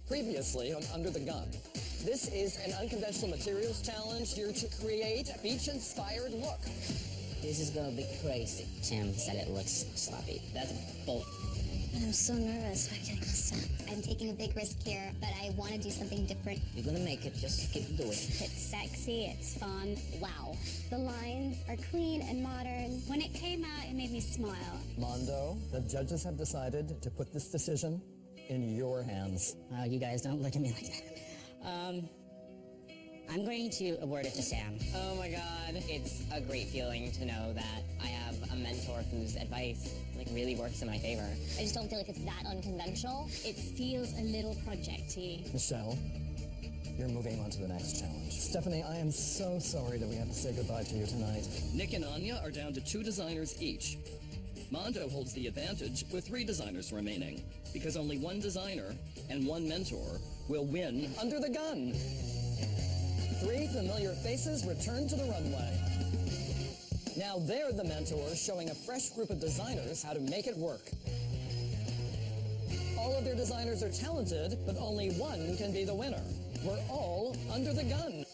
Previously on Under the Gun. This is an unconventional materials challenge here to create a beach-inspired look. This is gonna be crazy. Sam said it looks sloppy. That's bull. I'm so nervous about getting this done. I'm taking a big risk here, but I want to do something different. You're gonna make it, just keep doing it. It's sexy, it's fun. Wow. The lines are clean and modern. When it came out, it made me smile. Mondo, the judges have decided to put this decision in your hands. Oh, you guys don't look at me like that. I'm going to award it to Sam. Oh my god, it's a great feeling to know that I have a mentor whose advice really works in my favor. I just don't feel like it's that unconventional. It feels a little project-y. Michelle, you're moving on to the next challenge. Stephanie, I am so sorry that we have to say goodbye to you tonight. Nick and Anya are down to 2 designers each. Mondo holds the advantage with 3 designers remaining, because only 1 designer and 1 mentor will win Under the Gun. 3 familiar faces return to the runway. Now they're the mentors showing a fresh group of designers how to make it work. All of their designers are talented, but only 1 can be the winner. We're all under the gun.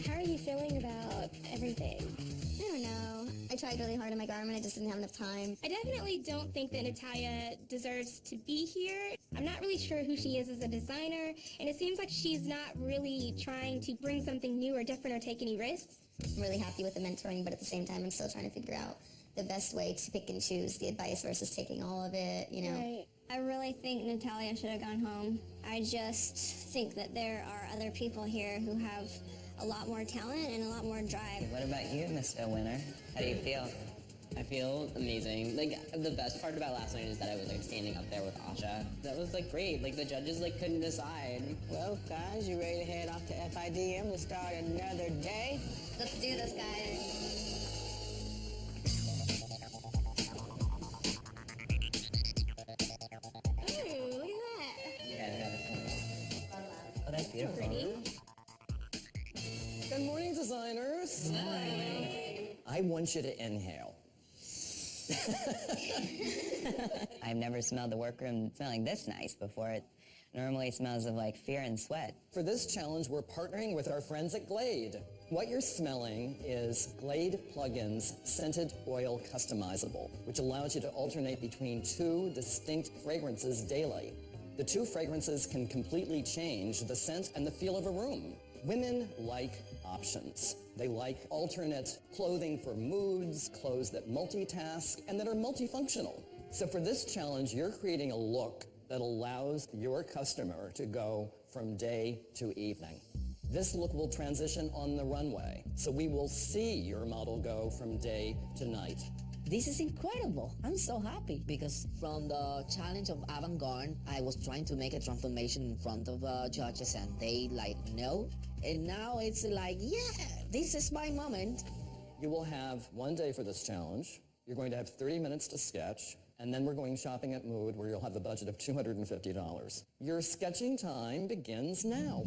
How are you feeling about everything? I don't know. I tried really hard on my garment. I just didn't have enough time. I definitely don't think that Natalia deserves to be here. I'm not really sure who she is as a designer, and it seems like she's not really trying to bring something new or different or take any risks. I'm really happy with the mentoring, but at the same time, I'm still trying to figure out the best way to pick and choose the advice versus taking all of it, you know. Right. I really think Natalia should have gone home. I just think that there are other people here who have a lot more talent and a lot more drive. What about you, Mr. Winner? How do you feel? I feel amazing. The best part about last night is that I was standing up there with Asha. That was great. The judges couldn't decide. Well, guys, you ready to head off to FIDM to start another day? Let's do this, guys. Ooh, look at that. Yeah. Oh, that's beautiful. Pretty. Good morning, designers. Hi. I want you to inhale. I've never smelled the workroom smelling this nice before. It normally smells of fear and sweat. For this challenge, we're partnering with our friends at Glade. What you're smelling is Glade Plugins Scented Oil Customizable, which allows you to alternate between 2 distinct fragrances daily. The 2 fragrances can completely change the scent and the feel of a room. Women like options. They like alternate clothing for moods, clothes that multitask, and that are multifunctional. So for this challenge, you're creating a look that allows your customer to go from day to evening. This look will transition on the runway, so we will see your model go from day to night. This is incredible. I'm so happy because from the challenge of avant-garde, I was trying to make a transformation in front of judges and they no. And now it's yeah, this is my moment. You will have 1 day for this challenge. You're going to have 30 minutes to sketch, and then we're going shopping at Mood where you'll have a budget of $250. Your sketching time begins now.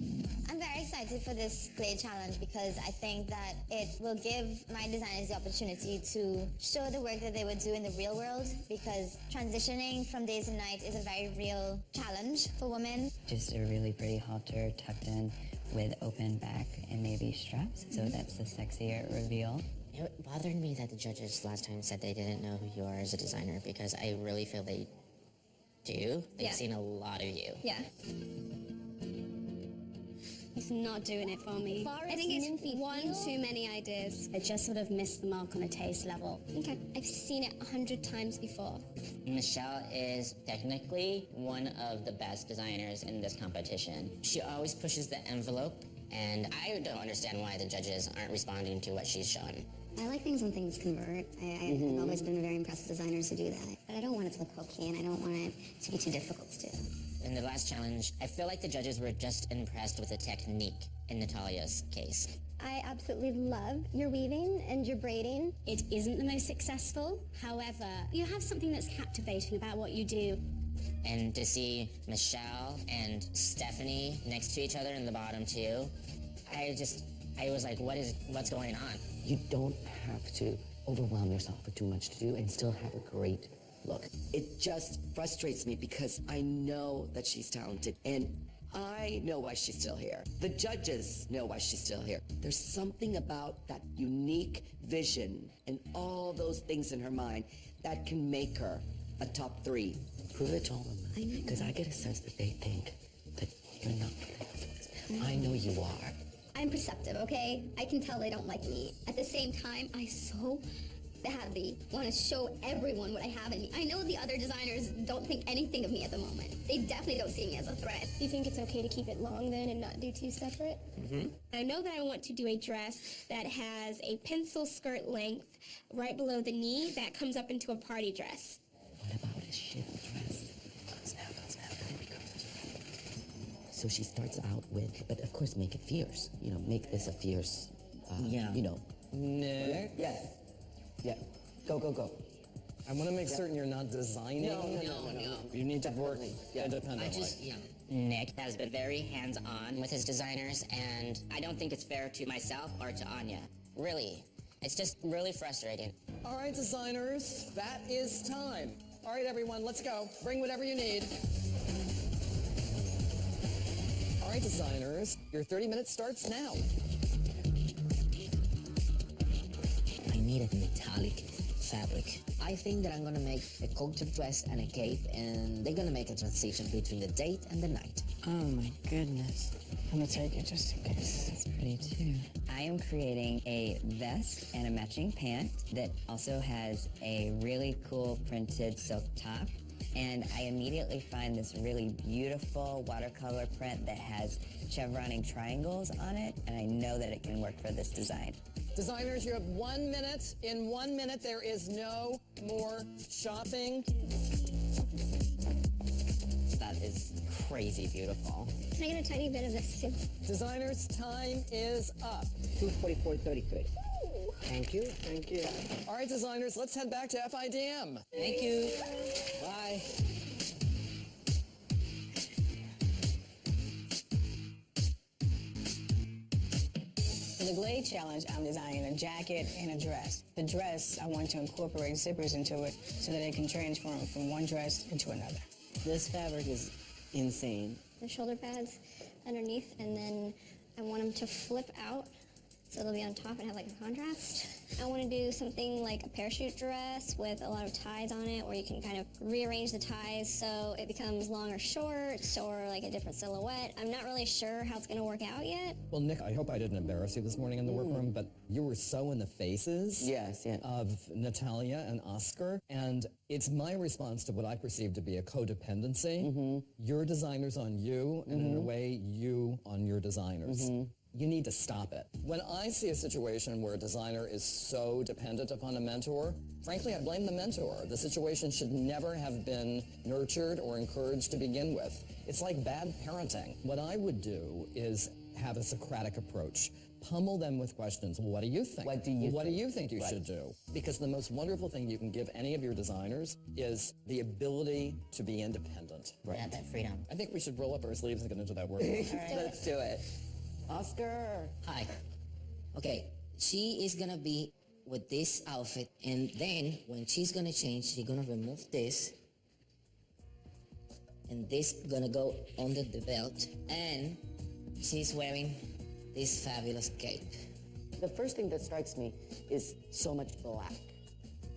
I'm very excited for this Glade challenge because I think that it will give my designers the opportunity to show the work that they would do in the real world, because transitioning from day to night is a very real challenge for women. Just a really pretty halter tucked in with open back and maybe straps, so that's the sexier reveal. It bothered me that the judges last time said they didn't know who you are as a designer because I really feel they do. They've seen a lot of you. Yeah. It's not doing it for me. I think it's one too many ideas. I just sort of missed the mark on a taste level. Okay, I've seen it 100 times before. Michelle is technically one of the best designers in this competition. She always pushes the envelope, and I don't understand why the judges aren't responding to what she's shown. I like things when things convert. I've always been very impressed with designers who do that. But I don't want it to look hokey, and I don't want it to be too difficult to do. In the last challenge, I feel like the judges were just impressed with the technique in Natalia's case. I absolutely love your weaving and your braiding. It isn't the most successful. However, you have something that's captivating about what you do. And to see Michelle and Stephanie next to each other in the bottom too, I was like, what's going on? You don't have to overwhelm yourself with too much to do and still have a great Look, it just frustrates me because I know that she's talented and I know why she's still here. The judges know why she's still here. There's something about that unique vision and all those things in her mind that can make her a top 3. Prove it to them. I know. Because I get a sense that they think that you're not prepared. I know you are. I'm perceptive, okay? I can tell they don't like me. At the same time, I so badly want to show everyone what I have in me. I know the other designers don't think anything of me at the moment. They definitely don't see me as a threat. Do you think it's okay to keep it long then and not do 2 separate? Mm-hmm. I know that I want to do a dress that has a pencil skirt length right below the knee that comes up into a party dress. What about a shit dress? Snap. So she starts out with, but of course make it fierce. You know, make this a fierce, you know. Nick? Yes. Yeah. Go. I want to make certain you're not designing. No. You need to work independently. Nick has been very hands-on with his designers, and I don't think it's fair to myself or to Anya. Really. It's just really frustrating. All right, designers, that is time. All right, everyone, let's go. Bring whatever you need. All right, designers, your 30 minutes starts now. I need a metallic fabric. I think that I'm gonna make a couture dress and a cape, and they're gonna make a transition between the date and the night. Oh my goodness. I'm gonna take it just in case. It's pretty too. I am creating a vest and a matching pant that also has a really cool printed silk top. And I immediately find this really beautiful watercolor print that has chevroning triangles on it, and I know that it can work for this design. Designers, you have 1 minute. In 1 minute, there is no more shopping. That is crazy beautiful. Can I get a tiny bit of this too? Designers, time is up. 2:44:33. Thank you. All right, designers, let's head back to FIDM. Thank you. Bye. For the Glade Challenge, I'm designing a jacket and a dress. The dress, I want to incorporate zippers into it so that it can transform from one dress into another. This fabric is insane. The shoulder pads underneath, and then I want them to flip out so they'll be on top and have like a contrast. I want to do something like a parachute dress with a lot of ties on it, where you can kind of rearrange the ties so it becomes long or short or like a different silhouette. I'm not really sure how it's going to work out yet. Well, Nick, I hope I didn't embarrass you this morning in the workroom, but you were so in the faces Yes. of Natalia and Oscar, and it's my response to what I perceive to be a codependency. Your designers on you, and in a way, you on your designers. You need to stop it. When I see a situation where a designer is so dependent upon a mentor, frankly, I blame the mentor. The situation should never have been nurtured or encouraged to begin with. It's like bad parenting. What I would do is have a Socratic approach. Pummel them with questions. What do you think? What do you think you should do? Because the most wonderful thing you can give any of your designers is the ability to be independent. Yeah, that freedom. I think we should roll up our sleeves and get into that work. Let's do it. Oscar. Hi. Okay, she is gonna be with this outfit, and then when she's gonna change, she's gonna remove this, and this gonna go under the belt, and she's wearing this fabulous cape. The first thing that strikes me is so much black.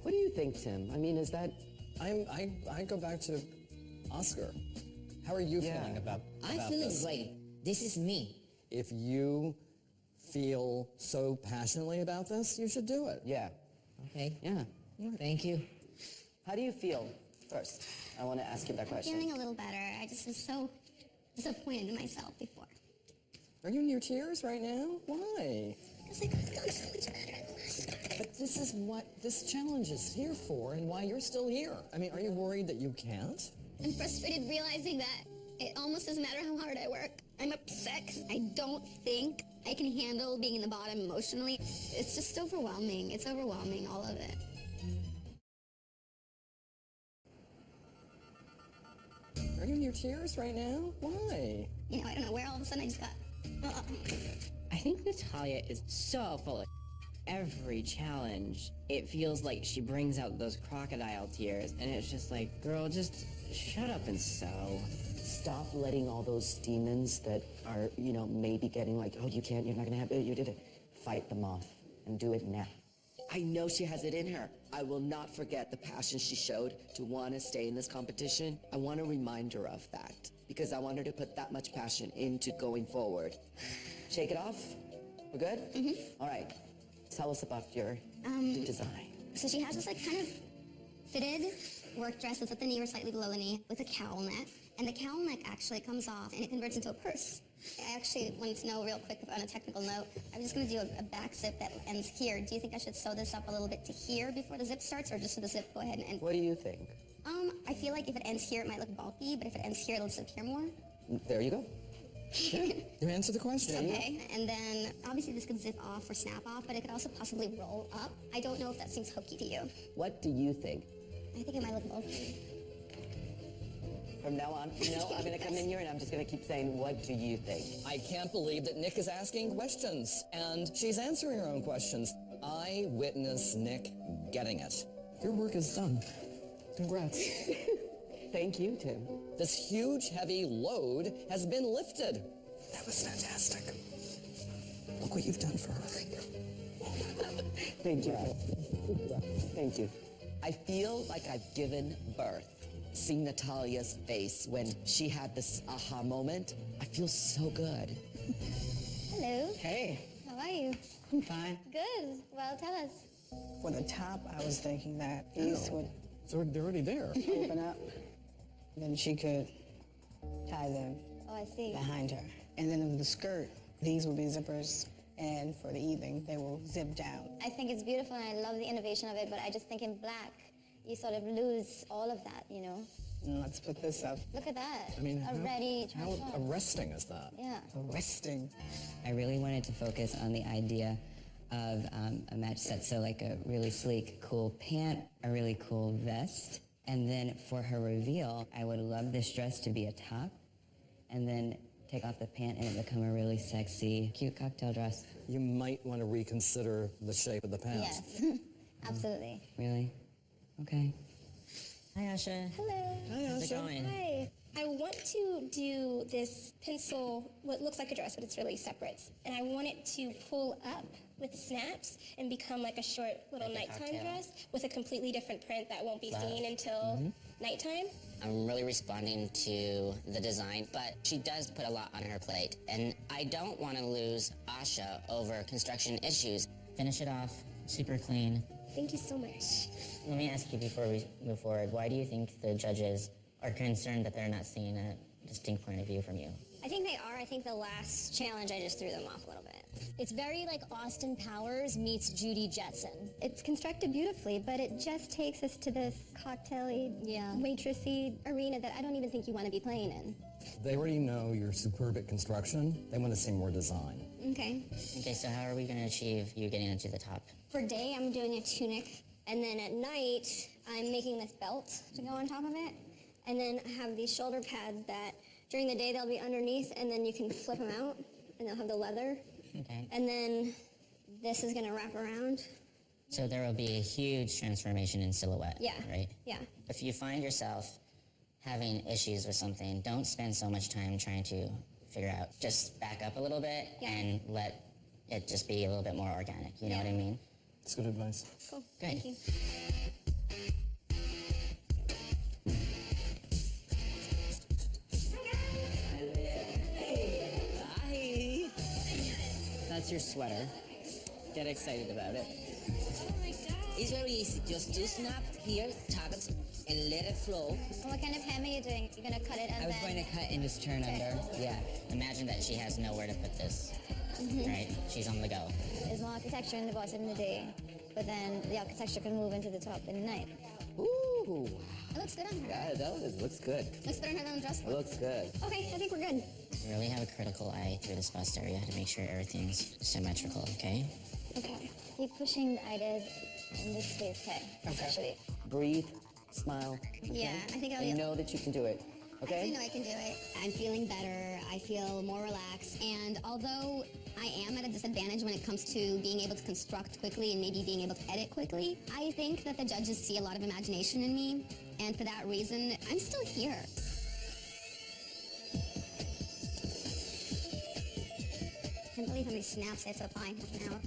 What do you think, Tim? I mean, is that... I go back to Oscar. How are you feeling about I feel this? great. This is me. If you feel so passionately about this, you should do it. Yeah. Okay. Yeah. Thank you. How do you feel first? I want to ask you that question. Feeling a little better. I just was so disappointed in myself before. Are you in your tears right now? Why? Because I could have done so much better last time. But this is what this challenge is here for and why you're still here. I mean, are you worried that you can't? I'm frustrated realizing that it almost doesn't matter how hard I work. I'm upset 'cause I don't think I can handle being in the bottom emotionally. It's just overwhelming. It's overwhelming, all of it. Are you in your tears right now? Why? You know, I don't know where all of a sudden I just got... I think Natalia is so full of every challenge, it feels like she brings out those crocodile tears, and it's just like, girl, just shut up and sew. Stop letting all those demons that are, maybe getting like, oh, you can't, you're not gonna have it, you did it. Fight them off and do it now. I know she has it in her. I will not forget the passion she showed to want to stay in this competition. I want to remind her of that because I want her to put that much passion into going forward. Shake it off. We're good? Mm-hmm. All right. Tell us about your design. So she has this like kind of fitted work dress that's at the knee or slightly below the knee with a cowl neck. And the cowl neck actually comes off and it converts into a purse. I actually wanted to know real quick on a technical note, I'm just going to do a back zip that ends here. Do you think I should sew this up a little bit to here before the zip starts, or just so the zip go ahead and end? What do you think? I feel like if it ends here, it might look bulky, but if it ends here, it'll just appear more. There you go. You answered the question. Okay, and then obviously this could zip off or snap off, but it could also possibly roll up. I don't know if that seems hokey to you. What do you think? I think it might look bulky. From now on, I'm going to come in here and I'm just going to keep saying, what do you think? I can't believe that Nick is asking questions, and she's answering her own questions. I witness Nick getting it. Your work is done. Congrats. Thank you, Tim. This huge, heavy load has been lifted. That was fantastic. Look what you've done for her. Thank you. Thank you. I feel like I've given birth. Seeing Natalia's face when she had this aha moment, I feel so good. Hello. Hey, How are you? I'm fine. Good. Well, tell us. For the top, I was thinking that these would So they're already there. open up. Then she could tie them Oh, I see. behind her. And then of the skirt, these will be zippers. And for the evening, they will zip down. I think it's beautiful and I love the innovation of it, but I just think in black, you sort of lose all of that, you know? And let's put this up. Look at that. I mean, already how transformed. arresting is that? Yeah. Resting. I really wanted to focus on the idea of a match set, so like a really sleek, cool pant, a really cool vest, and then for her reveal, I would love this dress to be a top, and then take off the pant and it become a really sexy, cute cocktail dress. You might want to reconsider the shape of the pants. Yes. Absolutely. Really? Okay. Hi, Asha. Hello. How's it going? Hi. I want to do this pencil, what looks like a dress, but it's really separate. And I want it to pull up with snaps and become like a short little Like a nighttime cocktail. dress with a completely different print that won't be seen until nighttime. I'm really responding to the design, but she does put a lot on her plate. And I don't want to lose Asha over construction issues. Finish it off, super clean. Thank you so much. Let me ask you before we move forward, why do you think the judges are concerned that they're not seeing a distinct point of view from you? I think they are. I think the last challenge, I just threw them off a little bit. It's very like Austin Powers meets Judy Jetson. It's constructed beautifully, but it just takes us to this cocktail-y, waitressy arena that I don't even think you want to be playing in. They already know you're superb at construction. They want to see more design. Okay. Okay, so how are we going to achieve you getting into the top? For day, I'm doing a tunic, and then at night, I'm making this belt to go on top of it, and then I have these shoulder pads that during the day they'll be underneath, and then you can flip them out, and they'll have the leather. Okay. And then this is gonna wrap around. So there will be a huge transformation in silhouette, Yeah. right? Yeah. If you find yourself having issues with something, don't spend so much time trying to figure out. Just back up a little bit and let it just be a little bit more organic. You know what I mean? It's good advice. Cool. Great. Thank you. Hi. That's your sweater. Get excited about it. It's very easy. Just do snap here, tag it, and let it flow. What kind of hem are you doing? You're gonna cut it and I was then... going to cut and just turn under. Yeah. Imagine that she has nowhere to put this, right? She's on the go. There's more architecture in the bottom in the day, but then the architecture can move into the top in the night. Ooh. It looks good on her. Yeah, that looks good. Looks better on her than the dress. It looks good. Okay, I think we're good. Really have a critical eye through this bust area to make sure everything's symmetrical, okay? Okay. Keep pushing the ideas in this space, okay? Especially. Breathe, smile. Yeah, I think I'll And know that you can do it. Okay? I do know I can do it. I'm feeling better. I feel more relaxed. And although I am at a disadvantage when it comes to being able to construct quickly and maybe being able to edit quickly, I think that the judges see a lot of imagination in me. And for that reason, I'm still here. I can't believe how many snaps I have to apply in half an hour.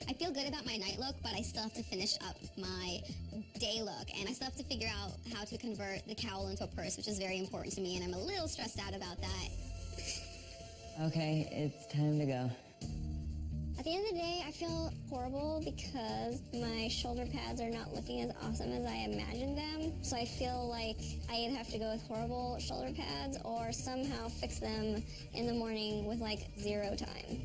I feel good about my night look, but I still have to finish up my day look, and I still have to figure out how to convert the cowl into a purse, which is very important to me, and I'm a little stressed out about that. Okay, it's time to go. At the end of the day, I feel horrible because my shoulder pads are not looking as awesome as I imagined them. So I feel like I either have to go with horrible shoulder pads or somehow fix them in the morning with like 0 time.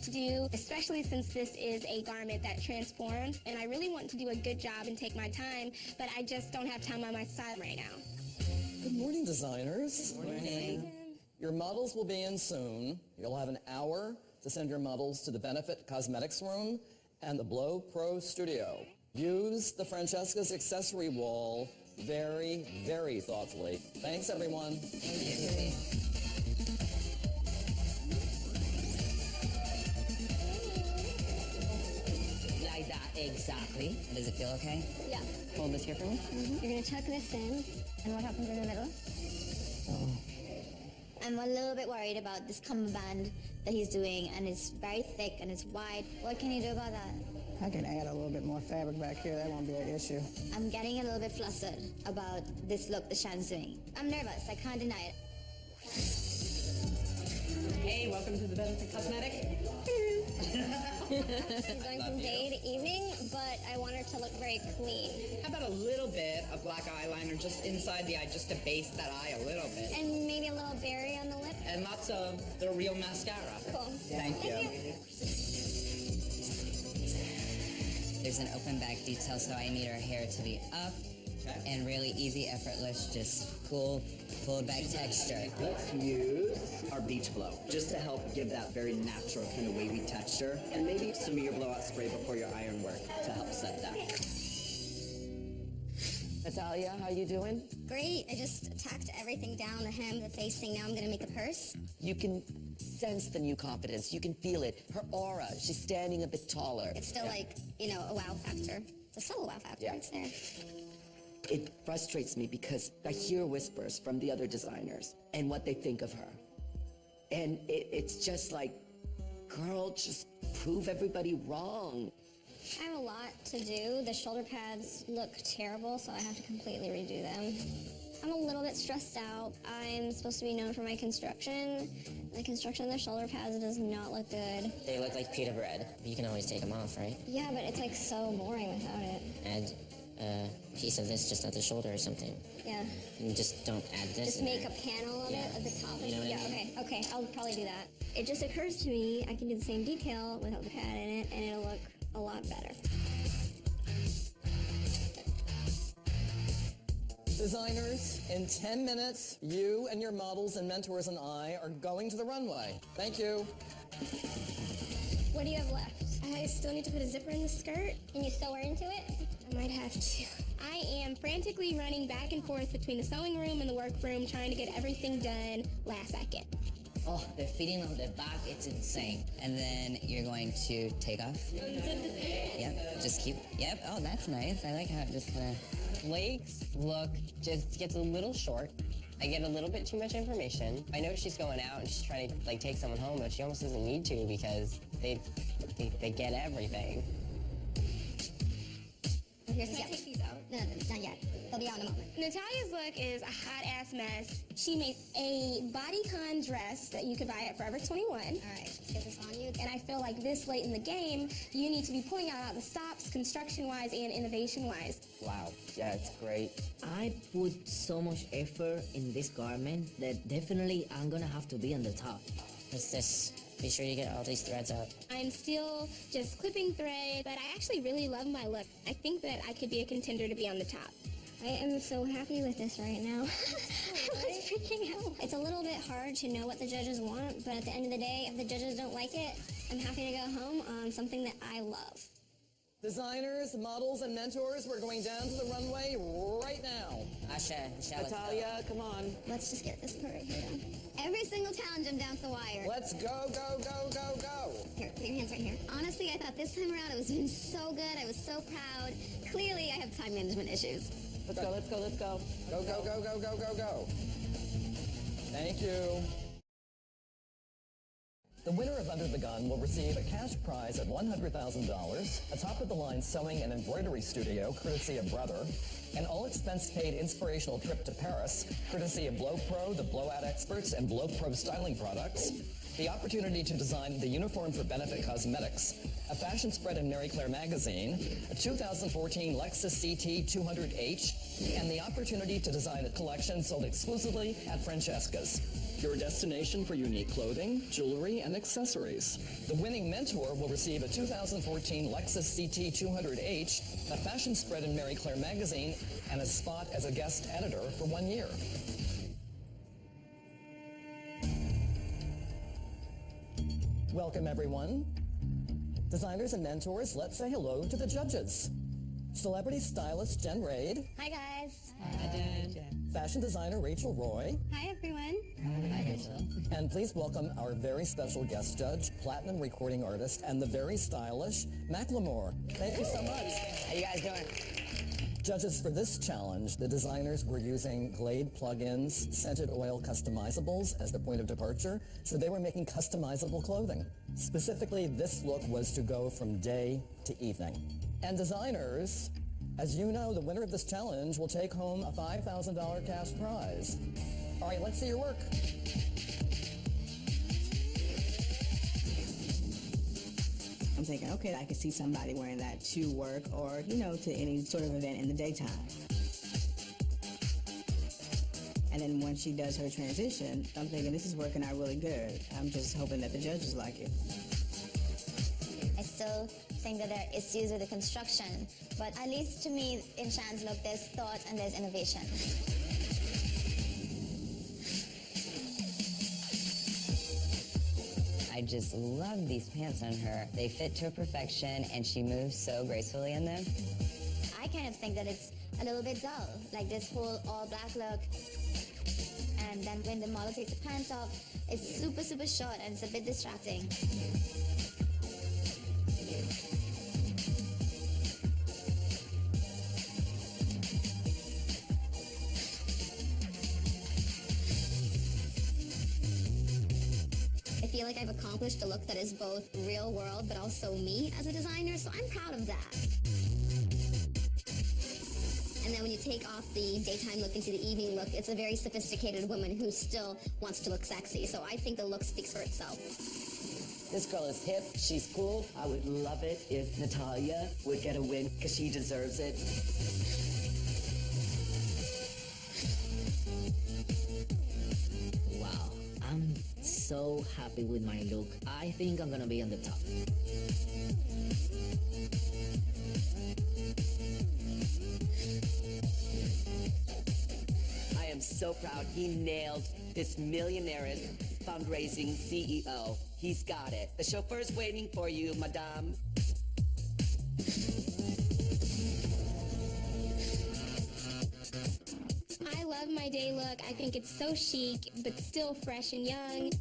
To do, especially since this is a garment that transforms, and I really want to do a good job and take my time, but I just don't have time on my side right now. Good morning, designers. Good morning. Your models will be in soon. You'll have an hour to send your models to the Benefit Cosmetics Room and the Blow Pro Studio. Use the Francesca's accessory wall very, very thoughtfully. Thanks, everyone. Thank you. Exactly. Does it feel okay? Yeah. Hold this here for me. You're gonna tuck this in, and what happens in the middle? I'm a little bit worried about this cummerbund that he's doing, and it's very thick and it's wide. What can you do about that? I can add a little bit more fabric back here. That won't be an issue. I'm getting a little bit flustered about this look that Shan's doing. I'm nervous. I can't deny it. Hey, welcome to the Benefit Cosmetic. She's going from day to evening, but I want her to look very clean. How about a little bit of black eyeliner just inside the eye, just to base that eye a little bit? And maybe a little berry on the lip. And lots of the real mascara. Cool. Thank you. There's an open back detail, so I need her hair to be up and really easy, effortless, just cool, pulled back texture. Let's use our Beach Blow just to help give that very natural kind of wavy texture, and maybe some of your blowout spray before your iron work to help set that. Natalia, how you doing? Great. I just tacked everything down, the hem, the facing. Now I'm going to make the purse. You can sense the new confidence. You can feel it. Her aura. She's standing a bit taller. It's still like, a wow factor. It's a subtle wow factor. Yeah. It's there. It frustrates me because I hear whispers from the other designers and what they think of her. And it's just like, girl, just prove everybody wrong. I have a lot to do. The shoulder pads look terrible, so I have to completely redo them. I'm a little bit stressed out. I'm supposed to be known for my construction. The construction of the shoulder pads does not look good. They look like pita bread. You can always take them off, right? Yeah, but it's like so boring without it. Add a piece of this just at the shoulder or something. Yeah. You just don't add this. Just make a panel of it at the top. You know what I mean? Okay, I'll probably do that. It just occurs to me I can do the same detail without the pad in it, and it'll look a lot better. Designers, in 10 minutes, you and your models and mentors and I are going to the runway. Thank you. What do you have left? I still need to put a zipper in the skirt. Can you sew her into it? I might have to. I am frantically running back and forth between the sewing room and the workroom trying to get everything done last second. Oh, the feeding on the back, it's insane. And then you're going to take off. Yep, just keep, yep, oh, that's nice. I like how it just kind of... Lake's look just gets a little short. I get a little bit too much information. I know she's going out and she's trying to take someone home, but she almost doesn't need to because they get everything. Here's the take these out. No, not yet. They'll be out in a moment. Natalia's look is a hot-ass mess. She made a bodycon dress that you could buy at Forever 21. All right, let's get this on you. And I feel like this late in the game, you need to be pulling out the stops, construction-wise and innovation-wise. Wow. Yeah, it's great. I put so much effort in this garment that definitely I'm gonna have to be on the top. What's this? Be sure you get all these threads up. I'm still just clipping thread, but I actually really love my look. I think that I could be a contender to be on the top. I am so happy with this right now. I was freaking out. It's a little bit hard to know what the judges want, but at the end of the day, if the judges don't like it, I'm happy to go home on something that I love. Designers, models, and mentors, we're going down to the runway right now. Asha, Natalia, come on. Let's just get this part right here done. Every single challenge, I'm down to the wire. Let's go, go, go, go, go. Here, put your hands right here. Honestly, I thought this time around I was doing so good. I was so proud. Clearly, I have time management issues. Let's go, let's go, let's go. Go, go, go, go, go, go, go. Thank you. The winner of Under the Gun will receive a cash prize of $100,000, a top-of-the-line sewing and embroidery studio, courtesy of Brother, an all-expense-paid inspirational trip to Paris, courtesy of Blow Pro, the blowout experts, and Blow Pro styling products, the opportunity to design the uniform for Benefit Cosmetics, a fashion spread in Marie Claire magazine, a 2014 Lexus CT 200H, and the opportunity to design a collection sold exclusively at Francesca's. Your destination for unique clothing, jewelry, and accessories. The winning mentor will receive a 2014 Lexus CT 200H, a fashion spread in Marie Claire magazine, and a spot as a guest editor for 1 year. Welcome, everyone. Designers and mentors, let's say hello to the judges. Celebrity stylist Jen Raid. Hi, guys. Hi, Jen. Fashion designer Rachel Roy. Hi, everyone. Hi, Rachel. And please welcome our very special guest judge, platinum recording artist, and the very stylish Macklemore. Thank you so much. How you guys doing? Judges, for this challenge, the designers were using Glade plugins, scented oil customizables as the point of departure, so they were making customizable clothing. Specifically, this look was to go from day to evening. And designers, as you know, the winner of this challenge will take home a $5,000 cash prize. All right, let's see your work. I'm thinking, okay, I could see somebody wearing that to work or, to any sort of event in the daytime. And then when she does her transition, I'm thinking this is working out really good. I'm just hoping that the judges like it. I still think that there are issues with the construction, but at least to me, in Shan's look, there's thought and there's innovation. I just love these pants on her. They fit to perfection, and she moves so gracefully in them. I kind of think that it's a little bit dull, like this whole all-black look. And then when the model takes the pants off, it's super, super short and it's a bit distracting. I feel like I've accomplished a look that is both real world but also me as a designer, so I'm proud of that. And then when you take off the daytime look into the evening look, it's a very sophisticated woman who still wants to look sexy, so I think the look speaks for itself. This girl is hip, she's cool. I would love it if Natalia would get a win, because she deserves it. Wow, I'm so happy with my look. I think I'm gonna be on the top. I am so proud. He nailed this millionaire's fundraising CEO. He's got it. The chauffeur's waiting for you, madame. I love my day look. I think it's so chic, but still fresh and young.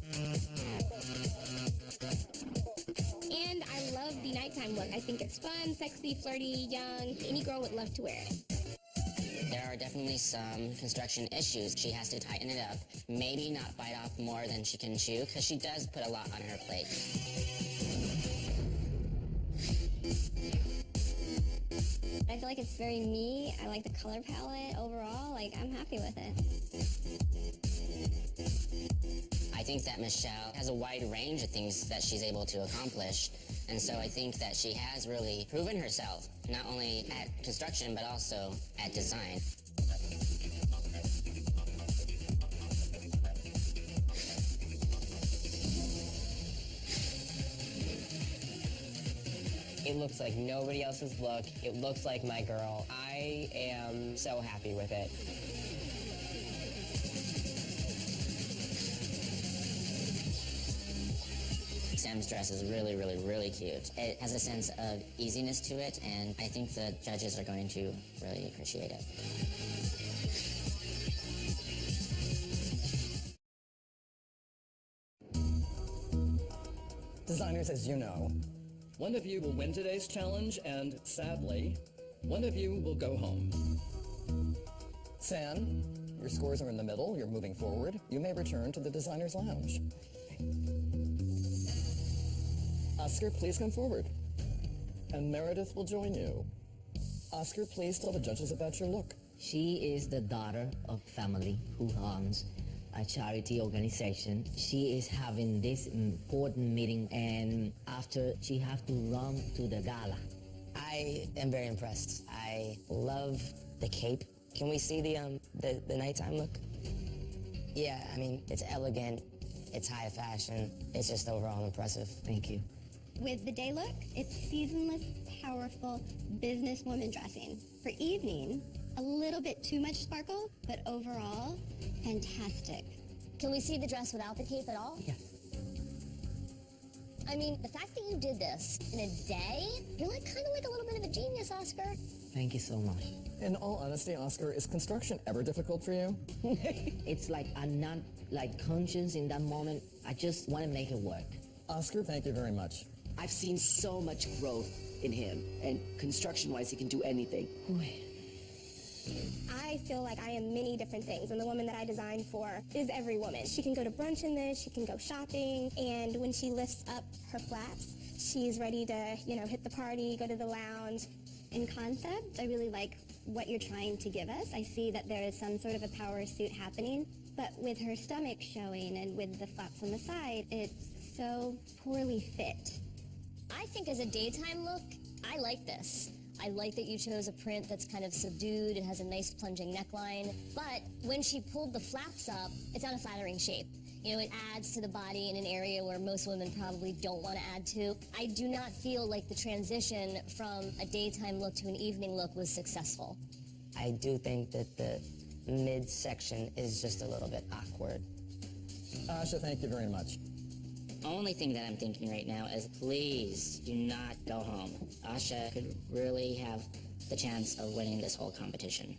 And I love the nighttime look. I think it's fun, sexy, flirty, young. Any girl would love to wear it. There are definitely some construction issues. She has to tighten it up, maybe not bite off more than she can chew, because she does put a lot on her plate. I feel like it's very me. I like the color palette overall. Like, I'm happy with it. I think that Michelle has a wide range of things that she's able to accomplish. And so I think that she has really proven herself, not only at construction, but also at design. It looks like nobody else's look. It looks like my girl. I am so happy with it. Sam's dress is really, really, really cute. It has a sense of easiness to it, and I think the judges are going to really appreciate it. Designers, as you know, one of you will win today's challenge, and sadly, one of you will go home. Sam, your scores are in the middle. You're moving forward. You may return to the Designer's Lounge. Oscar, please come forward. And Meredith will join you. Oscar, please tell the judges about your look. She is the daughter of family who owns a charity organization. She is having this important meeting, and after she have to run to the gala. I am very impressed. I love the cape. Can we see the nighttime look? Yeah, I mean, it's elegant, it's high fashion, it's just overall impressive. Thank you. With the day look, it's seasonless, powerful businesswoman dressing. For evening, a little bit too much sparkle, but overall, fantastic. Can we see the dress without the cape at all? Yeah. I mean, the fact that you did this in a day, you're like kind of like a little bit of a genius, Oscar. Thank you so much. In all honesty, Oscar, is construction ever difficult for you? It's like I'm not like conscious in that moment. I just want to make it work. Oscar, thank you very much. I've seen so much growth in him, and construction-wise, he can do anything. I feel like I am many different things, and the woman that I designed for is every woman. She can go to brunch in this, she can go shopping, and when she lifts up her flaps, she's ready to, you know, hit the party, go to the lounge. In concept, I really like what you're trying to give us. I see that there is some sort of a power suit happening, but with her stomach showing and with the flaps on the side, it's so poorly fit. I think as a daytime look, I like this. I like that you chose a print that's kind of subdued. It has a nice plunging neckline. But when she pulled the flaps up, it's not a flattering shape. You know, it adds to the body in an area where most women probably don't want to add to. I do not feel like the transition from a daytime look to an evening look was successful. I do think that the midsection is just a little bit awkward. Asha, thank you very much. Only thing that I'm thinking right now is please do not go home. Asha could really have the chance of winning this whole competition.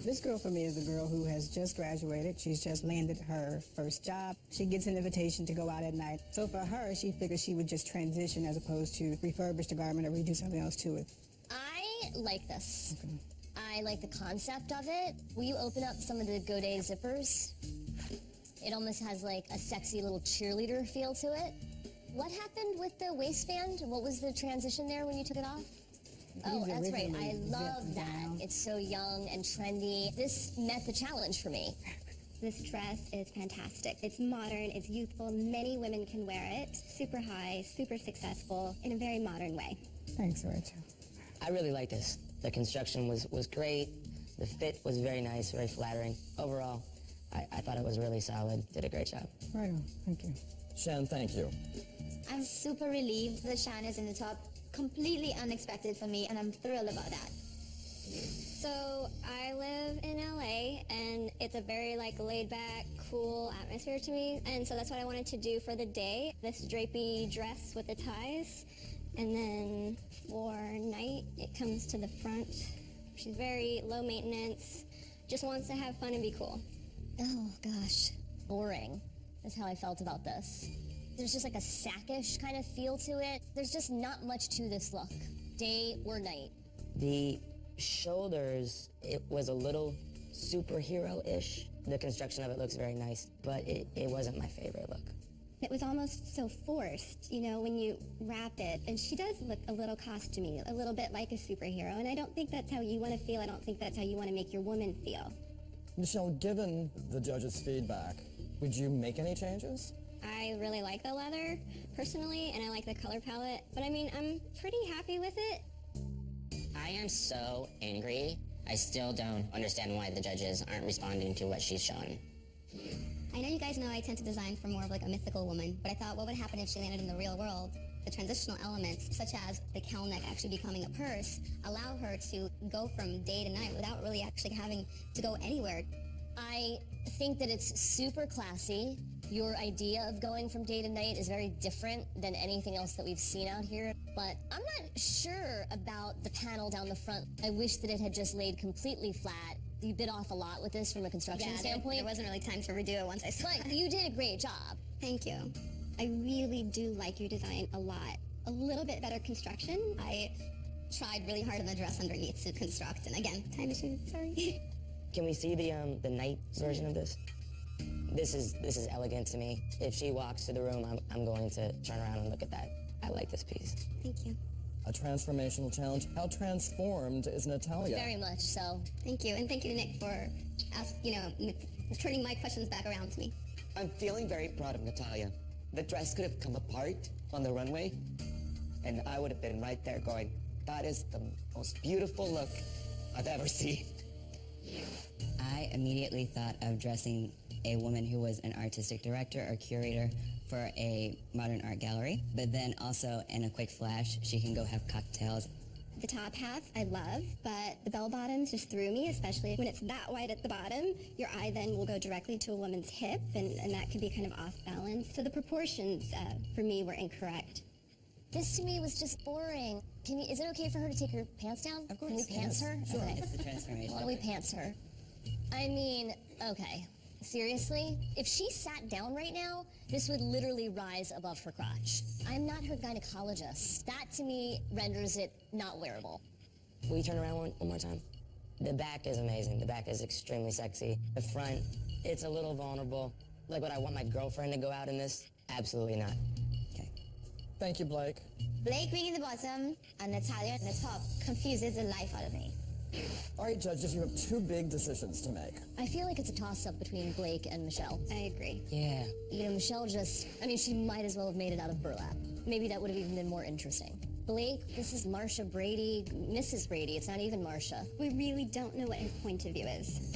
This girl for me is the girl who has just graduated. She's just landed her first job. She gets an invitation to go out at night. So for her, she figured she would just transition as opposed to refurbish the garment or redo something else to it. I like this. Okay. I like the concept of it. Will you open up some of the Godet zippers? It almost has like a sexy little cheerleader feel to it. What happened with the waistband? What was the transition there when you took it off? Oh, that's right. I love that. It's so young and trendy. This met the challenge for me. This dress is fantastic. It's modern, it's youthful, many women can wear it. Super high, super successful, in a very modern way. Thanks, Rachel. I really like this. The construction was great. The fit was very nice, very flattering. Overall, I thought it was really solid. Did a great job. Right on. Thank you. Shan, thank you. I'm super relieved that Shan is in the top. Completely unexpected for me, and I'm thrilled about that. So I live in LA, and it's a very like laid-back, cool atmosphere to me, and so that's what I wanted to do for the day. This drapey dress with the ties, and then for night, it comes to the front. She's very low maintenance, just wants to have fun and be cool. Oh gosh, boring is how I felt about this. There's just like a sackish kind of feel to it. There's just not much to this look, day or night. The shoulders, it was a little superhero-ish. The construction of it looks very nice, but it wasn't my favorite look. It was almost so forced, you know, when you wrap it. And she does look a little costumey, a little bit like a superhero. And I don't think that's how you want to feel. I don't think that's how you want to make your woman feel. Michelle, given the judges' feedback, would you make any changes? I really like the leather, personally, and I like the color palette. But I mean, I'm pretty happy with it. I am so angry. I still don't understand why the judges aren't responding to what she's shown. I know you guys know I tend to design for more of like a mythical woman, but I thought what would happen if she landed in the real world? The transitional elements, such as the cowl neck actually becoming a purse, allow her to go from day to night without really actually having to go anywhere. I think that it's super classy. Your idea of going from day to night is very different than anything else that we've seen out here, but I'm not sure about the panel down the front. I wish that it had just laid completely flat. You bit off a lot with this from a construction standpoint. There wasn't really time to redo it once I saw it. But you did a great job. Thank you. I really do like your design a lot. A little bit better construction. I tried really hard on the dress underneath to construct, and again, time issue, sorry. Can we see the night version of this? This is elegant to me. If she walks to the room, I'm going to turn around and look at that. I like this piece. Thank you. A transformational challenge. How transformed is Natalia? Very much so. Thank you, and thank you, Nick, for turning my questions back around to me. I'm feeling very proud of Natalia. The dress could have come apart on the runway, and I would have been right there going, that is the most beautiful look I've ever seen. I immediately thought of dressing a woman who was an artistic director or curator for a modern art gallery, but then also in a quick flash, she can go have cocktails. The top half I love, but the bell bottoms just threw me, especially when it's that wide at the bottom. Your eye then will go directly to a woman's hip, and that can be kind of off balance. So the proportions for me were incorrect. This to me was just boring. Is it okay for her to take her pants down? Of course. Can we pants her? Sure. Okay. It's the transformation. Why don't we pants her? I mean, okay. Seriously? If she sat down right now, this would literally rise above her crotch. I'm not her gynecologist. That to me renders it not wearable. Will you turn around one more time? The back is amazing. The back is extremely sexy. The front, it's a little vulnerable. Like, would I want my girlfriend to go out in this? Absolutely not. Okay. Thank you, Blake. Blake being in the bottom and Natalia in the top confuses the life out of me. All right, judges, you have two big decisions to make. I feel like it's a toss-up between Blake and Michelle. I agree. Yeah. You know, Michelle she might as well have made it out of burlap. Maybe that would have even been more interesting. Blake, this is Marsha Brady, Mrs. Brady. It's not even Marsha. We really don't know what his point of view is.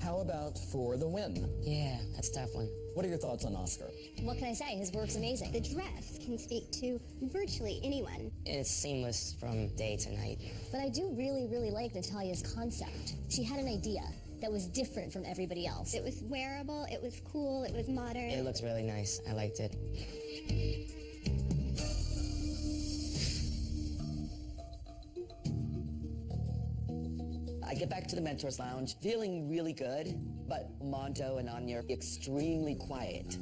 How about for the win? Yeah, that's a tough one. What are your thoughts on Oscar? What can I say? His work's amazing. The dress can speak to virtually anyone. It's seamless from day to night. But I do really, really like Natalia's concept. She had an idea that was different from everybody else. It was wearable, it was cool, it was modern. It looks really nice. I liked it. I get back to the Mentors Lounge feeling really good, but Mondo and Anya are extremely quiet.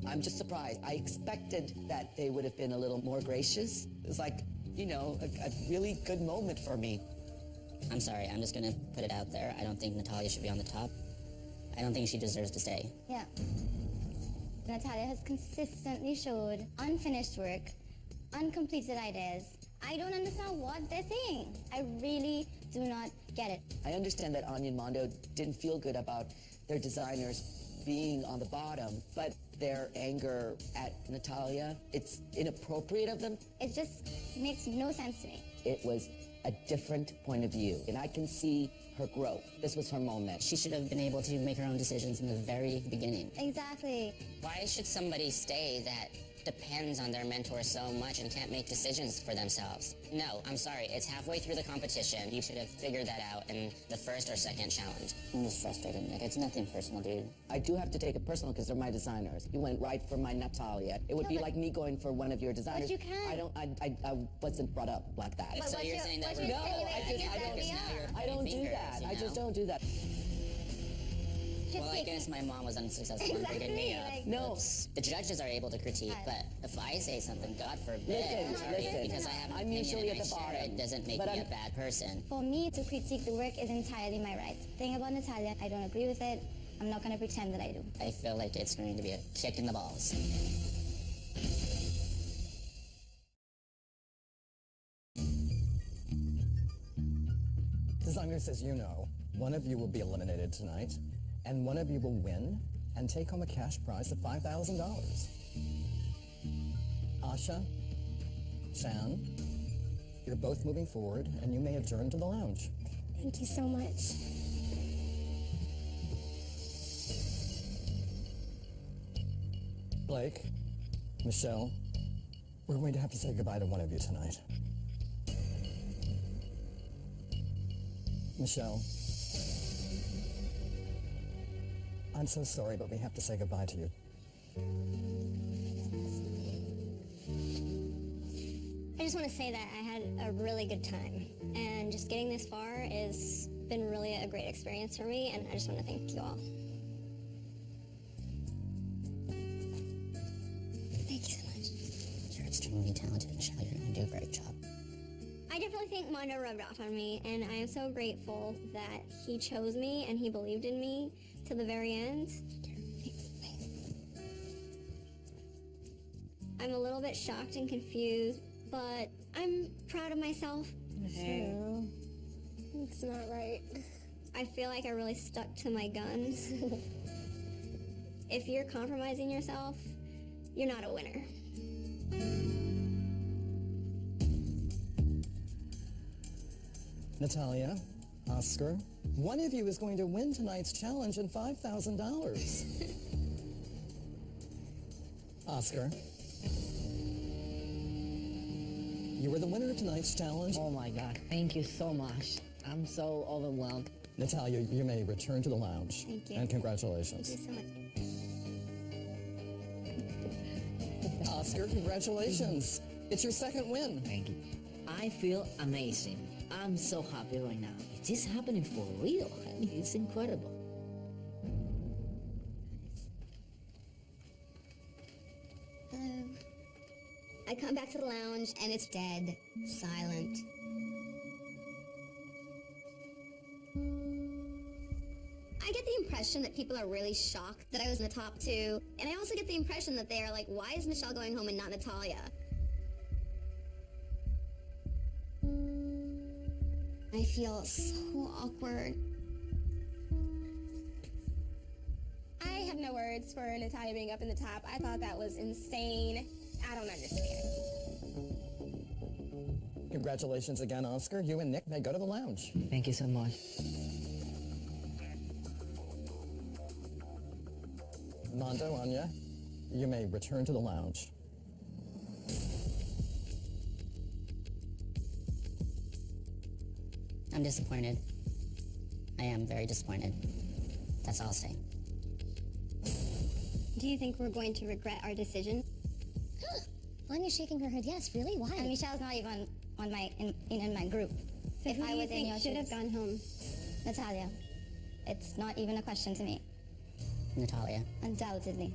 I'm just surprised. I expected that they would have been a little more gracious. It's like, a really good moment for me. I'm sorry, I'm just gonna put it out there. I don't think Natalia should be on the top. I don't think she deserves to stay. Yeah. Natalia has consistently showed unfinished work, uncompleted ideas. I don't understand what they're saying. I really do not get it. I understand that Anya and Mondo didn't feel good about their designers being on the bottom, but their anger at Natalia, it's inappropriate of them. It just makes no sense to me. It was a different point of view, and I can see her growth. This was her moment. She should have been able to make her own decisions in the very beginning. Exactly. Why should somebody stay that depends on their mentor so much and can't make decisions for themselves? No, I'm sorry, it's halfway through the competition. You should have figured that out in the first or second challenge. I'm just frustrated, Nick. It's nothing personal, dude. I do have to take it personal because they're my designers. You went right for my Natalia. It would be like me going for one of your designers. But you can't. I wasn't brought up like that. So you're saying that No, I don't do that. I just don't do that. Well, I guess my mom was unsuccessful in bringing me up. No. The judges are able to critique, but if I say something, God forbid, Listen, because I have an I'm opinion usually and at the I share bottom, it doesn't make but me a bad person. For me to critique the work is entirely my right. The thing about Natalia, I don't agree with it. I'm not going to pretend that I do. I feel like it's going to be a kick in the balls. Designers, as you know, one of you will be eliminated tonight, and one of you will win and take home a cash prize of $5,000. Asha, Shan, you're both moving forward, and you may adjourn to the lounge. Thank you so much. Blake, Michelle, we're going to have to say goodbye to one of you tonight. Michelle, I'm so sorry, but we have to say goodbye to you. I just want to say that I had a really good time, and just getting this far has been really a great experience for me, and I just want to thank you all. Thank you so much. You're extremely talented, Michelle. You're going to do a great job. I definitely think Mondo rubbed off on me, and I am so grateful that he chose me and he believed in me to the very end. I'm a little bit shocked and confused, but I'm proud of myself. It's not right. I feel like I really stuck to my guns. If you're compromising yourself, you're not a winner. Natalia, Oscar, one of you is going to win tonight's challenge and $5,000. Oscar, you were the winner of tonight's challenge. Oh my God, thank you so much. I'm so overwhelmed. Natalia, you may return to the lounge. Thank you. And congratulations. Thank you so much. Oscar, congratulations. It's your second win. Thank you. I feel amazing. I'm so happy right now. Is this happening for real? I mean, it's incredible. Hello. I come back to the lounge and it's dead, silent. I get the impression that people are really shocked that I was in the top two, and I also get the impression that they are like, why is Michelle going home and not Natalia? I feel so awkward. I have no words for Natalia being up in the top. I thought that was insane. I don't understand. Congratulations again, Oscar. You and Nick may go to the lounge. Thank you so much. Mondo, Anya, you may return to the lounge. I'm disappointed. I am very disappointed. That's all I'll say. Do you think we're going to regret our decision? Anya's shaking her head. Yes, really? Why? And Michelle's not even on my in my group. So if who I do you was in think your should have shoes. gone home? Natalia. It's not even a question to me. Natalia. Undoubtedly.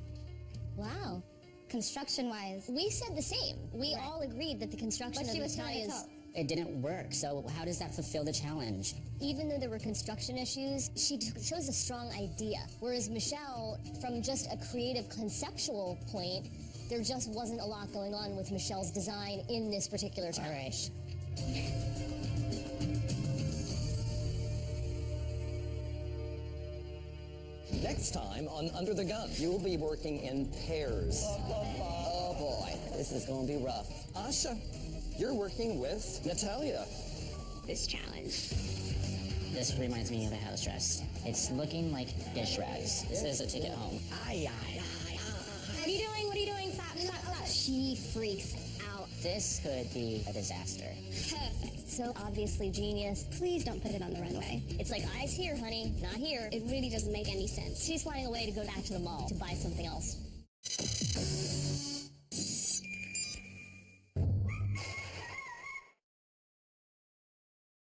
Wow. Construction-wise. We said the same. We all agreed that the construction But of she was trying to Natalia's... talk. It didn't work, so how does that fulfill the challenge? Even though there were construction issues, she chose a strong idea. Whereas Michelle, from just a creative conceptual point, there just wasn't a lot going on with Michelle's design in this particular challenge. All right. Next time on Under the Gun, you will be working in pairs. Oh boy, this is going to be rough. Asha, you're working with Natalia. This challenge. This reminds me of a house dress. It's looking like dish rags. This is a ticket home. What are you doing? What are you doing? Stop, stop, stop. She freaks out. This could be a disaster. Perfect. So obviously genius. Please don't put it on the runway. It's like, eyes here, honey, not here. It really doesn't make any sense. She's flying away to go back to the mall to buy something else.